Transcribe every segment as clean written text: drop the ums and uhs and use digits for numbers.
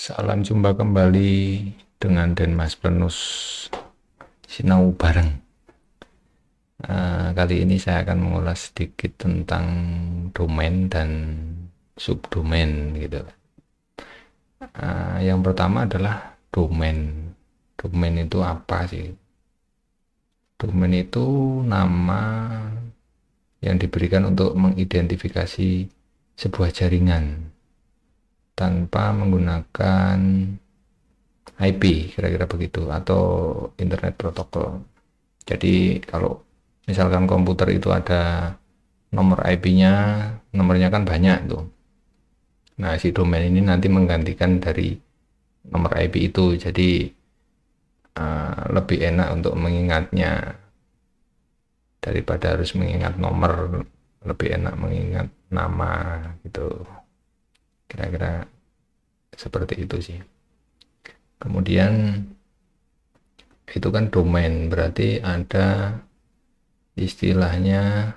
Salam jumpa kembali dengan Denmas Plenus Sinau bareng. Kali ini saya akan mengulas sedikit tentang domain dan subdomain gitu. Yang pertama adalah domain. Domain itu apa sih? Domain itu nama yang diberikan untuk mengidentifikasi sebuah jaringan tanpa menggunakan IP, kira-kira begitu, atau internet protokol. Jadi kalau misalkan komputer itu ada nomor IP-nya, nomornya kan banyak tuh. Nah, si domain ini nanti menggantikan dari nomor IP itu. Jadi lebih enak untuk mengingatnya daripada harus mengingat nomor, lebih enak mengingat nama gitu. Kira-kira seperti itu sih. Kemudian itu kan domain, berarti ada istilahnya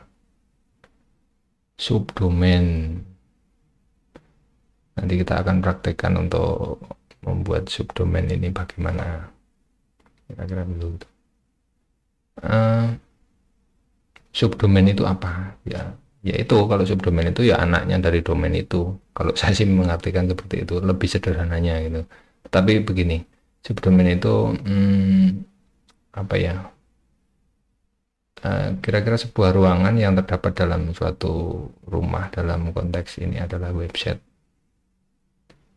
subdomain. Nanti kita akan praktekkan untuk membuat subdomain ini bagaimana, kira-kira begitu. Subdomain itu apa? Yaitu kalau subdomain itu ya anaknya dari domain itu. Kalau saya sih mengartikan seperti itu, lebih sederhananya gitu. Tapi begini, subdomain itu apa ya? Kira-kira sebuah ruangan yang terdapat dalam suatu rumah, dalam konteks ini adalah website,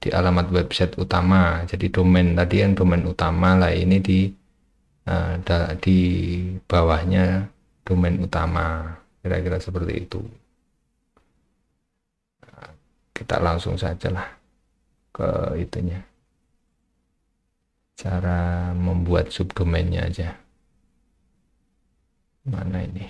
di alamat website utama. Jadi domain tadi yang domain utama lah, ini di bawahnya domain utama, kira-kira seperti itu. Kita langsung saja lah ke itunya, cara membuat subdomainnya aja. Mana ini?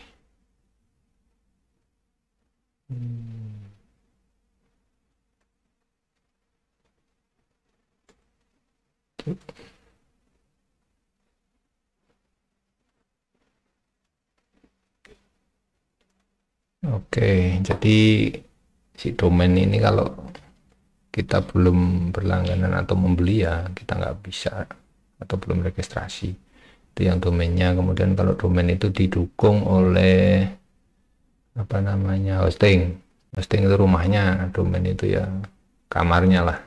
Oke, jadi si domain ini kalau kita belum berlangganan atau membeli ya kita nggak bisa, atau belum registrasi. Itu yang domainnya. Kemudian kalau domain itu didukung oleh apa namanya, hosting. Hosting itu rumahnya, domain itu ya kamarnya lah,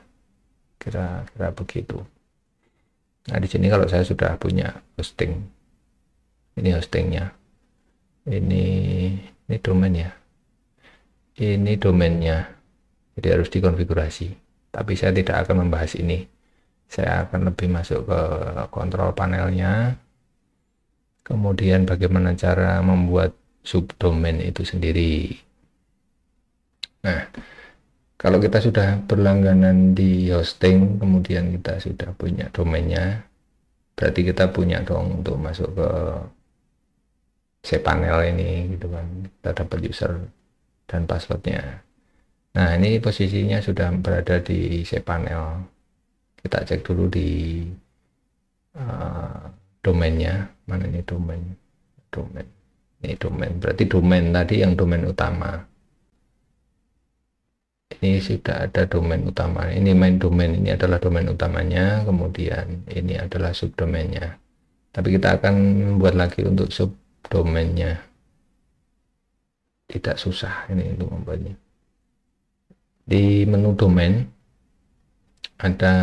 kira-kira begitu. Nah, di sini kalau saya sudah punya hosting, ini hostingnya, ini ini domain ya, ini domainnya, jadi harus dikonfigurasi. Tapi saya tidak akan membahas ini. Saya akan lebih masuk ke kontrol panelnya, kemudian bagaimana cara membuat subdomain itu sendiri. Nah, kalau kita sudah berlangganan di hosting, kemudian kita sudah punya domainnya, berarti kita punya dong untuk masuk ke cPanel ini gitu kan. Kita dapat user dan passwordnya. Nah, ini posisinya sudah berada di cPanel. Kita cek dulu di domainnya. Mana ini domain? Domain. Ini domain. Berarti domain tadi yang domain utama. Ini sudah ada domain utama. Ini main domain, ini adalah domain utamanya. Kemudian ini adalah subdomainnya. Tapi kita akan membuat lagi untuk subdomainnya. Tidak susah ini untuk membuatnya. Di menu domain ada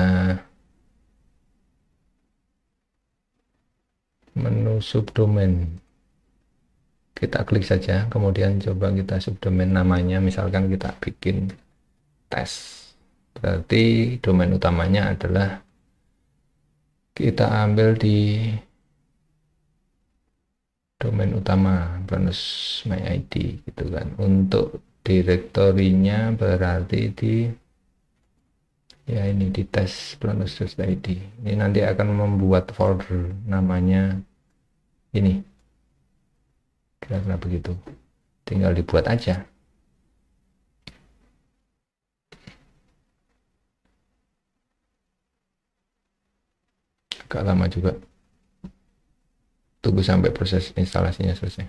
menu subdomain. Kita klik saja, kemudian coba kita subdomain namanya, misalkan kita bikin tes. Berarti domain utamanya adalah, kita ambil di domain utama Plenus My ID gitu kan. Untuk direktorinya berarti di, ya ini di tes Plenus.id. Ini nanti akan membuat folder namanya ini, kira-kira begitu. Tinggal dibuat aja. Agak lama juga. Tunggu sampai proses instalasinya selesai.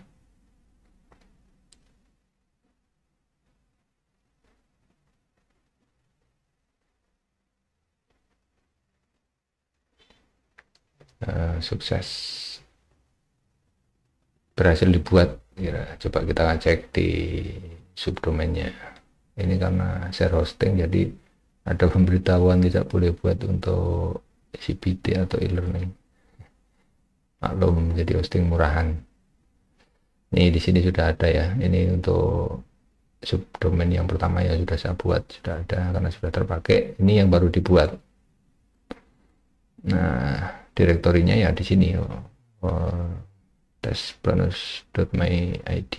sukses berhasil dibuat ya. Coba kita cek di subdomainnya. Ini karena share hosting jadi ada pemberitahuan tidak boleh buat untuk CPT atau e-learning. Maklum, jadi hosting murahan. Ini di sini sudah ada ya. Ini untuk subdomain yang pertama ya sudah saya buat, sudah ada karena sudah terpakai. Ini yang baru dibuat. Nah, direktorinya ya di sini. testplanus.myid.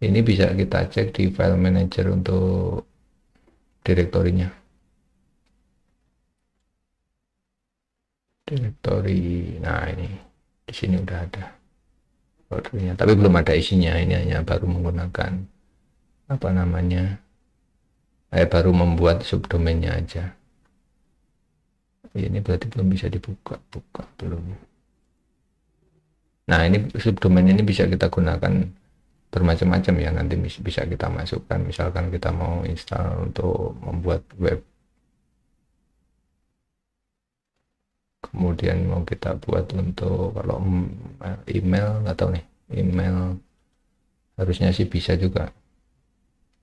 Ini bisa kita cek di file manager untuk direktorinya. Direktori, nah ini di sini udah ada foldernya, tapi belum ada isinya. Ini hanya baru menggunakan apa namanya, baru membuat subdomainnya aja. Ini berarti belum bisa dibuka, belum. Nah, ini subdomain ini bisa kita gunakan bermacam-macam ya. Nanti bisa kita masukkan, misalkan kita mau install untuk membuat web, kemudian mau kita buat untuk kalau email, atau nih email, harusnya sih bisa juga.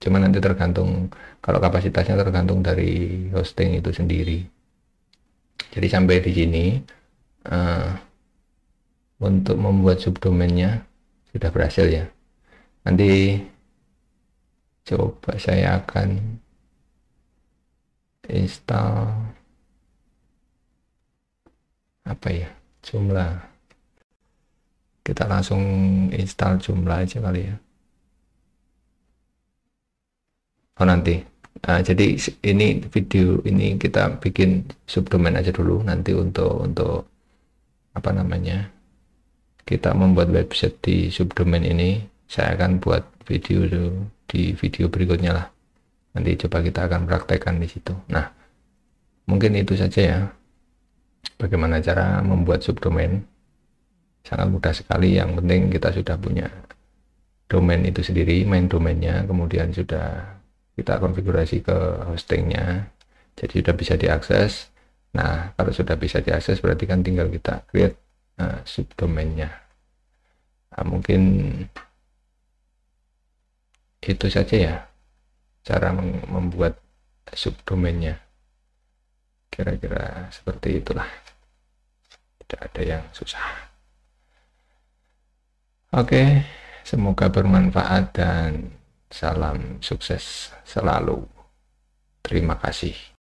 Cuma nanti tergantung, kalau kapasitasnya tergantung dari hosting itu sendiri. Jadi sampai di sini untuk membuat subdomainnya sudah berhasil ya. Nanti coba saya akan install apa ya, Joomla. Kita langsung install Joomla aja kali ya. Oh nanti. Nah, jadi ini video ini kita bikin subdomain aja dulu. Nanti untuk apa namanya, kita membuat website di subdomain ini, saya akan buat video di video berikutnya lah. Nanti coba kita akan praktekkan di situ. Nah, mungkin itu saja ya. Bagaimana cara membuat subdomain? Sangat mudah sekali. Yang penting kita sudah punya domain itu sendiri, main domainnya, kemudian sudah kita konfigurasi ke hostingnya, jadi sudah bisa diakses. Nah, kalau sudah bisa diakses berarti kan tinggal kita create subdomainnya. Nah, mungkin itu saja ya cara membuat subdomainnya, kira-kira seperti itulah, tidak ada yang susah. Oke, semoga bermanfaat dan salam sukses selalu. Terima kasih.